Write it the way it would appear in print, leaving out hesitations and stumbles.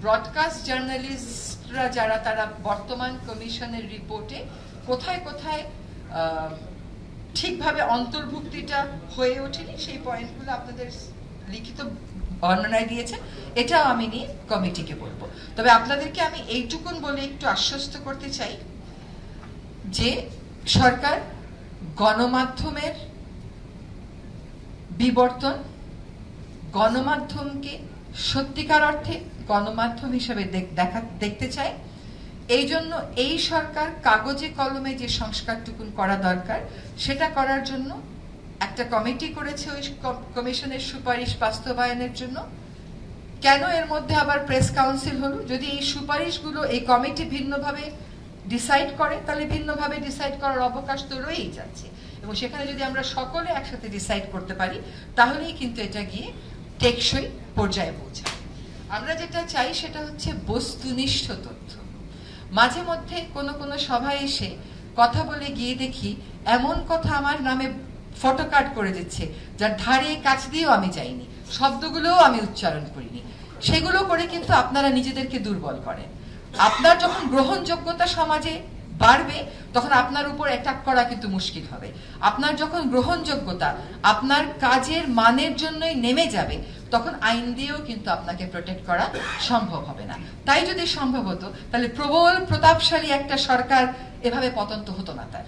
Broadcast জার্নালিস্টরা যারা তারা বর্তমান কমিশনের রিপোর্টে কোথায় কোথায় ঠিকভাবে অন্তর্ভুক্তিটা হয়ে ওঠেনি সেই পয়েন্টগুলো আপনাদের লিখিত বর্ণনায় দিয়েছেন, এটাও আমি নিয়ে কমিটিকে বলবো। তবে আপনাদেরকে আমি এইটুকুন বলে একটু আশ্বস্ত করতে চাই যে সরকার গণমাধ্যমের বিবর্তন, গণমাধ্যমকে সত্যিকার অর্থে গণমাধ্যম হিসেবে দেখতে চায়। এই জন্য এই সরকার কাগজে কলমে যে সংস্কারটুকুন করা দরকার সেটা করার জন্য একটা কমিটি করেছে, ওই কমিশনের সুপারিশ বাস্তবায়নের জন্য। কেন এর মধ্যে আবার প্রেস কাউন্সিল হলো? যদি এই সুপারিশগুলো এই কমিটি ভিন্নভাবে ডিসাইড করে তাহলে ভিন্নভাবে ডিসাইড করার অবকাশ তো রয়েই যাচ্ছে, এবং সেখানে যদি আমরা সকলে একসাথে ডিসাইড করতে পারি তাহলেই কিন্তু এটা গিয়ে টেকসই পর্যায়ে পৌঁছায়। আমরা যেটা চাই সেটা হচ্ছে বস্তুনিষ্ঠ তথ্য। মাঝে মধ্যে কোনো কোনো সভায় এসে কথা বলে গিয়ে দেখি এমন কথা আমার নামে ফটোকার্ড করে দিচ্ছে যার ধারে কাছ দিয়েও আমি যাইনি, শব্দগুলোও আমি উচ্চারণ করিনি। সেগুলো করে কিন্তু আপনারা নিজেদেরকে দুর্বল করেন। আপনার যখন গ্রহণযোগ্যতা সমাজে বাড়বে তখন আপনার উপর অ্যাটাক করা কিন্তু মুশকিল হবে। আপনার যখন গ্রহণযোগ্যতা আপনার কাজের মানের জন্যই নেমে যাবে তখন আইন দিয়েও কিন্তু আপনাকে প্রোটেক্ট করা সম্ভব হবে না। তাই যদি সম্ভব হতো তাহলে প্রবল প্রতাপশালী একটা সরকার এভাবে পতন তো হতো না তার।